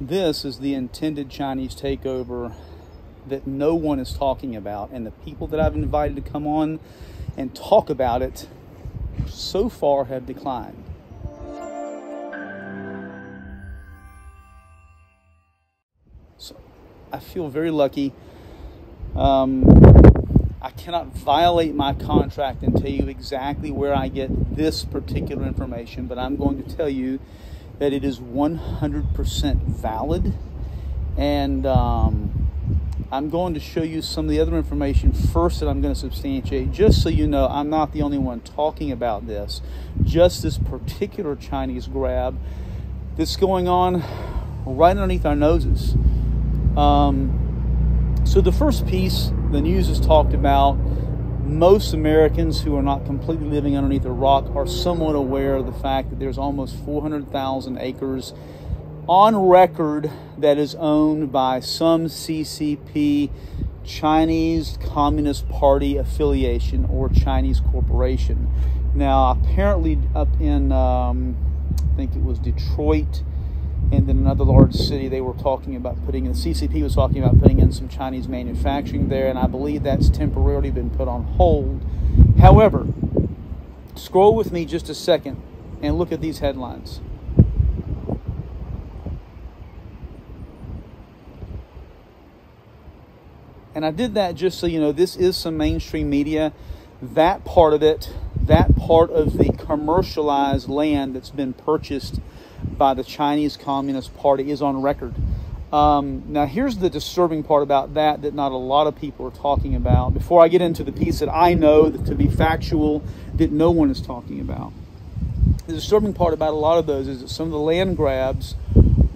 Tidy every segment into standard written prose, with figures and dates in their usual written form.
This is the intended Chinese takeover that no one is talking about, and the people that I've invited to come on and talk about it so far have declined. So I feel very lucky. I cannot violate my contract and tell you exactly where I get this particular information, but I'm going to tell you that it is 100% valid, and I'm going to show you some of the other information first that I'm going to substantiate, just so you know I'm not the only one talking about this. Just this particular Chinese grab that's going on right underneath our noses. So the first piece, the news has talked about, most Americans who are not completely living underneath a rock are somewhat aware of the fact that there's almost 400,000 acres on record that is owned by some CCP, Chinese Communist Party affiliation, or Chinese corporation. Now, apparently up in, I think it was Detroit, and then another large city, they were talking about putting in, the CCP was talking about putting in some Chinese manufacturing there, and I believe that's temporarily been put on hold. However, scroll with me just a second and look at these headlines. And I did that just so you know, this is some mainstream media. That part of it, that part of the commercialized land that's been purchased by the Chinese Communist Party is on record. Now, here's the disturbing part about that not a lot of people are talking about. Before I get into the piece that I know that to be factual, that no one is talking about. The disturbing part about a lot of those is that some of the land grabs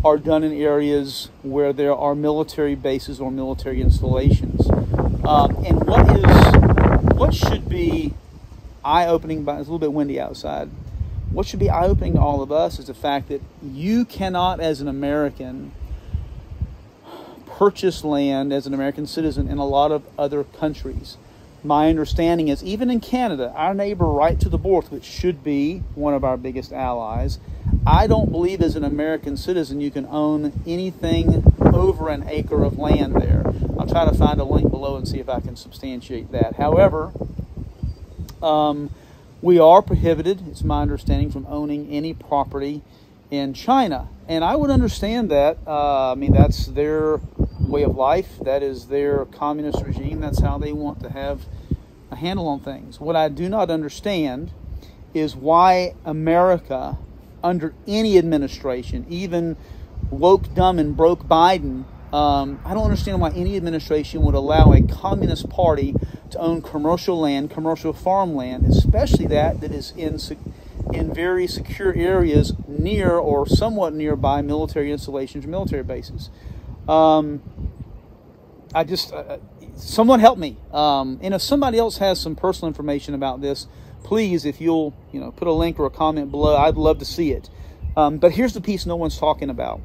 are done in areas where there are military bases or military installations. And what should be eye-opening, it's a little bit windy outside, what should be eye-opening to all of us is the fact that you cannot, as an American, purchase land as an American citizen in a lot of other countries. My understanding is, even in Canada, our neighbor right to the north, which should be one of our biggest allies, I don't believe as an American citizen you can own anything over an acre of land there. I'll try to find a link below and see if I can substantiate that. However, we are prohibited, it's my understanding, from owning any property in China. And I would understand that. I mean, that's their way of life. That is their communist regime. That's how they want to have a handle on things. What I do not understand is why America, under any administration, even woke, dumb, and broke Biden, I don't understand why any administration would allow a communist party to own commercial land, commercial farmland, especially that is in very secure areas near or somewhat nearby military installations or military bases. Someone help me. And if somebody else has some personal information about this, please, if you'll put a link or a comment below, I'd love to see it. But here's the piece no one's talking about.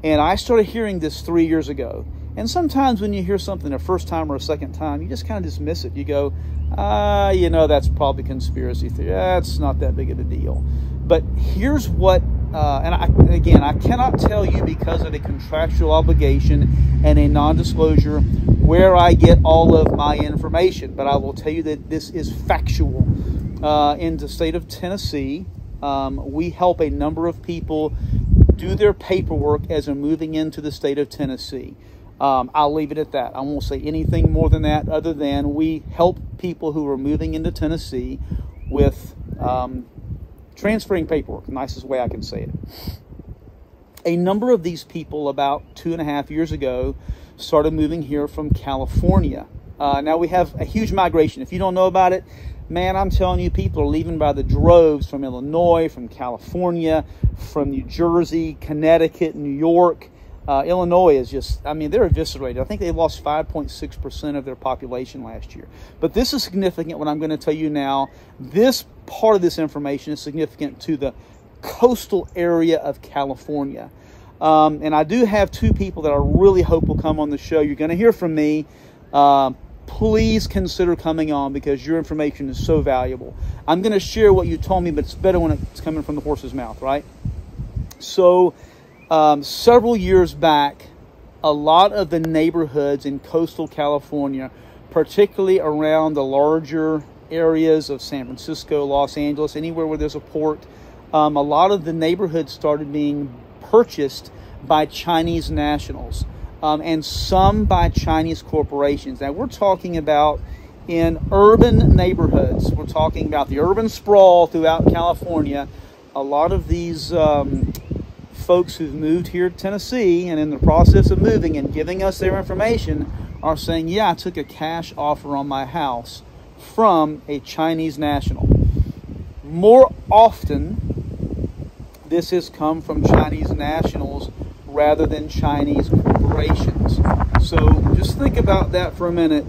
And I started hearing this 3 years ago. And sometimes when you hear something a first time or a second time, you just kind of dismiss it. You go, that's probably conspiracy theory. That's not that big of a deal. But here's what, I cannot tell you because of a contractual obligation and a non-disclosure where I get all of my information. But I will tell you that this is factual. In the state of Tennessee, we help a number of people do their paperwork as they're moving into the state of Tennessee. I'll leave it at that. I won't say anything more than that, other than we help people who are moving into Tennessee with transferring paperwork, the nicest way I can say it. A number of these people about 2.5 years ago started moving here from California. Now we have a huge migration. If you don't know about it, man, I'm telling you, people are leaving by the droves from Illinois, from California, from New Jersey, Connecticut, New York. Illinois is just, they're eviscerated. I think they lost 5.6% of their population last year. But this is significant, what I'm going to tell you now. This part of this information is significant to the coastal area of California. And I do have two people that I really hope will come on the show. You're going to hear from me. Please consider coming on because your information is so valuable. I'm going to share what you told me, but it's better when it's coming from the horse's mouth, right? So Several years back, a lot of the neighborhoods in coastal California, particularly around the larger areas of San Francisco, Los Angeles, anywhere where there's a port, a lot of the neighborhoods started being purchased by Chinese nationals, and some by Chinese corporations. Now, we're talking about in urban neighborhoods. We're talking about the urban sprawl throughout California. A lot of these folks who've moved here to Tennessee and in the process of moving and giving us their information are saying, yeah, I took a cash offer on my house from a Chinese national. More often, this has come from Chinese nationals rather than Chinese corporations. So just think about that for a minute,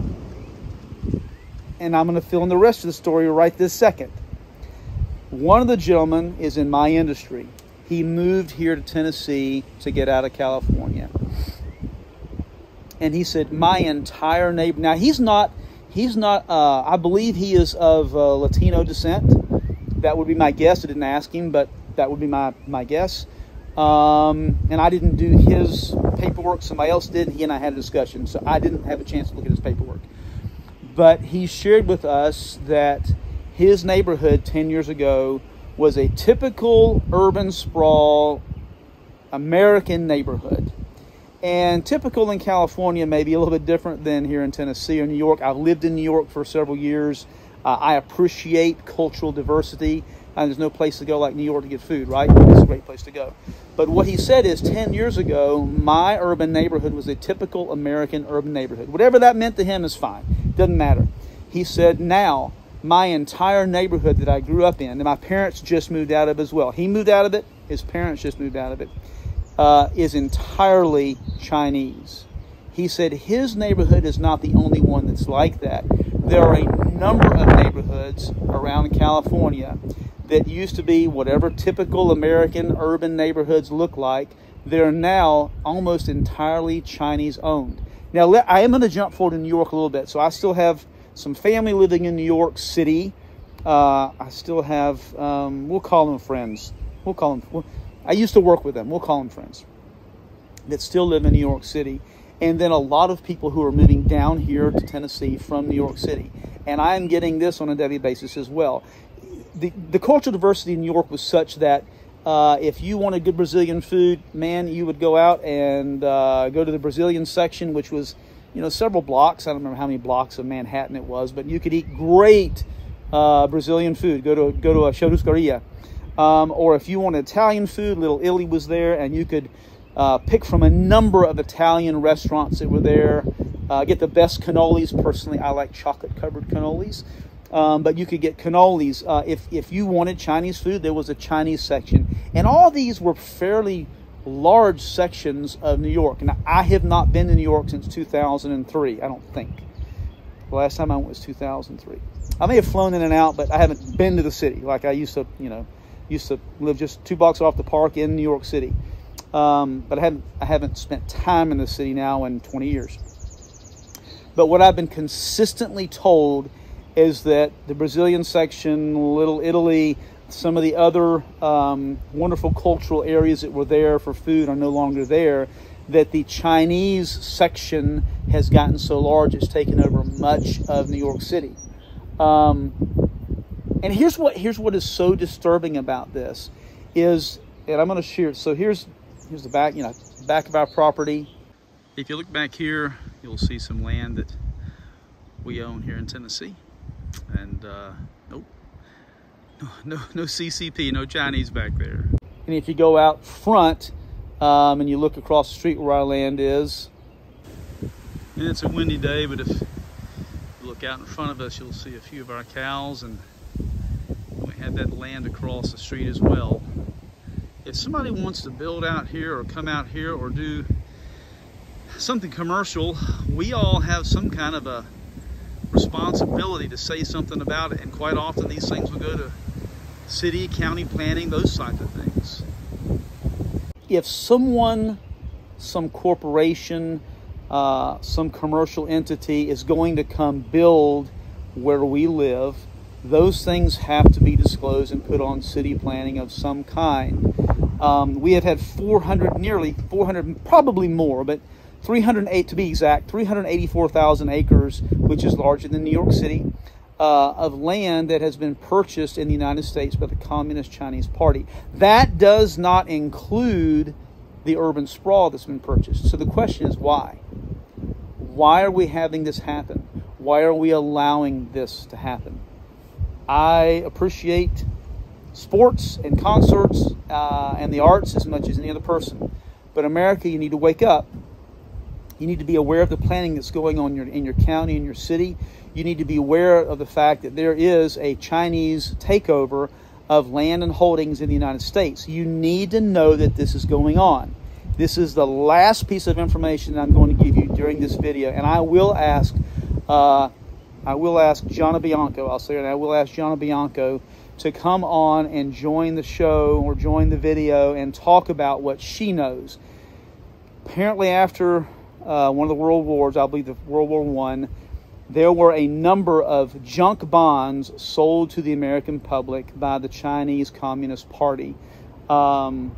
and I'm going to fill in the rest of the story right this second. One of the gentlemen is in my industry. He moved here to Tennessee to get out of California. And he said, my entire neighbor... Now, he's not, I believe he is of Latino descent. That would be my guess. I didn't ask him, but that would be my guess. And I didn't do his paperwork. Somebody else did. He and I had a discussion, so I didn't have a chance to look at his paperwork. But he shared with us that his neighborhood 10 years ago was a typical urban sprawl American neighborhood. And typical in California may be a little bit different than here in Tennessee or New York. I've lived in New York for several years. I appreciate cultural diversity. There's no place to go like New York to get food, right? It's a great place to go. But what he said is 10 years ago, my urban neighborhood was a typical American urban neighborhood. Whatever that meant to him is fine. Doesn't matter. He said, now, my entire neighborhood that I grew up in, and my parents just moved out of as well. He moved out of it. His parents just moved out of it. Is entirely Chinese. He said his neighborhood is not the only one that's like that. There are a number of neighborhoods around California that used to be whatever typical American urban neighborhoods look like. They're now almost entirely Chinese owned. Now, I am going to jump forward to New York a little bit. So I still have some family living in New York City. I still have, we'll call them friends. I used to work with them. We'll call them friends that still live in New York City. And then a lot of people who are moving down here to Tennessee from New York City. And I am getting this on a daily basis as well. The cultural diversity in New York was such that if you wanted good Brazilian food, man, you would go out and go to the Brazilian section, which was, several blocks. I don't remember how many blocks of Manhattan it was, but you could eat great Brazilian food. Go to a churrascaria. Or if you wanted Italian food, Little Italy was there, and you could pick from a number of Italian restaurants that were there. Get the best cannolis. Personally, I like chocolate-covered cannolis. But you could get cannolis. If you wanted Chinese food, there was a Chinese section. And all these were fairly large sections of New York. And I have not been to New York since 2003, I don't think. The last time I went was 2003. I may have flown in and out, but I haven't been to the city like I used to, used to live just 2 blocks off the park in New York City. But I haven't spent time in the city now in 20 years. But what I've been consistently told is that the Brazilian section, Little Italy, some of the other wonderful cultural areas that were there for food are no longer there, that the Chinese section has gotten so large it's taken over much of New York City. And here's what is so disturbing about this is, and I'm going to share it. So here's the back, back of our property. If you look back here, you'll see some land that we own here in Tennessee. And nope, no CCP, no Chinese back there. And if you go out front and you look across the street where our land is, and it's a windy day, but if you look out in front of us, you'll see a few of our cows, and we have that land across the street as well. If somebody wants to build out here or come out here or do something commercial, we all have some kind of a responsibility to say something about it, and quite often these things will go to city, county planning, those types of things. If someone, some corporation, some commercial entity is going to come build where we live, those things have to be disclosed and put on city planning of some kind. We have had 400, nearly 400, probably more, but 308 to be exact, 384,000 acres, which is larger than New York City, of land that has been purchased in the United States by the Communist Chinese Party. That does not include the urban sprawl that's been purchased. So the question is why? Why are we having this happen? Why are we allowing this to happen? I appreciate sports and concerts and the arts as much as any other person. But America, you need to wake up. You need to be aware of the planning that's going on in your county, in your city. You need to be aware of the fact that there is a Chinese takeover of land and holdings in the United States. You need to know that this is going on. This is the last piece of information that I'm going to give you during this video, and I will ask Gianna Bianco, I'll say it, I will ask Gianna Bianco to come on and join the show or join the video and talk about what she knows. Apparently after one of the world wars, I believe the World War I, there were a number of junk bonds sold to the American public by the Chinese Communist Party. And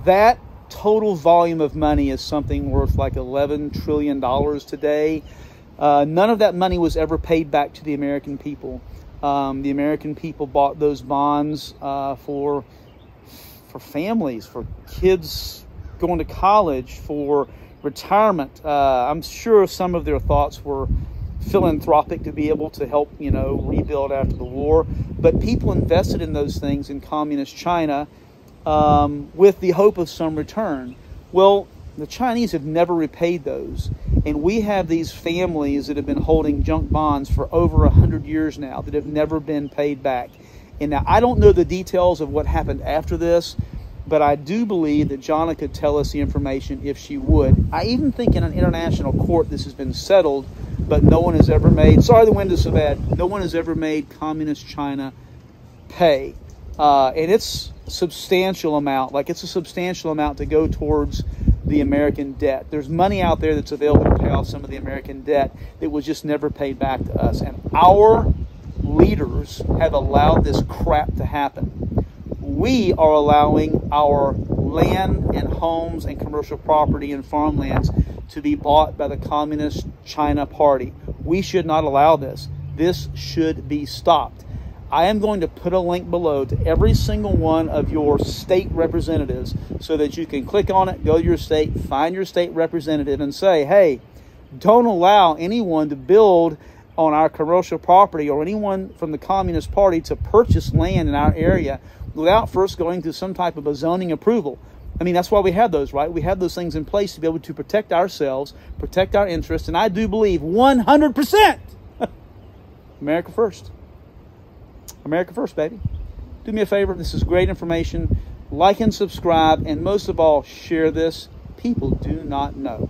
that total volume of money is something worth like $11 trillion today. None of that money was ever paid back to the American people. The American people bought those bonds for families, for kids going to college, for retirement. I'm sure some of their thoughts were philanthropic to be able to help, rebuild after the war. But people invested in those things in communist China with the hope of some return. Well, the Chinese have never repaid those. And we have these families that have been holding junk bonds for over 100 years now that have never been paid back. And now, I don't know the details of what happened after this, but I do believe that Gianna could tell us the information if she would. I even think in an international court this has been settled, but no one has ever made, sorry the wind is so bad, no one has ever made communist China pay. And it's a substantial amount, it's a substantial amount to go towards the American debt. There's money out there that's available to pay off some of the American debt that was just never paid back to us. And our leaders have allowed this crap to happen. We are allowing our land and homes and commercial property and farmlands to be bought by the Communist China Party. We should not allow this. This should be stopped. I am going to put a link below to every single one of your state representatives so that you can click on it, go to your state, find your state representative and say, hey, don't allow anyone to build on our commercial property or anyone from the Communist Party to purchase land in our area without first going through some type of a zoning approval. I mean, that's why we have those, right? We have those things in place to be able to protect ourselves, protect our interests, and I do believe 100% America first. America first, baby. Do me a favor. This is great information. Like and subscribe, and most of all, share this. People do not know.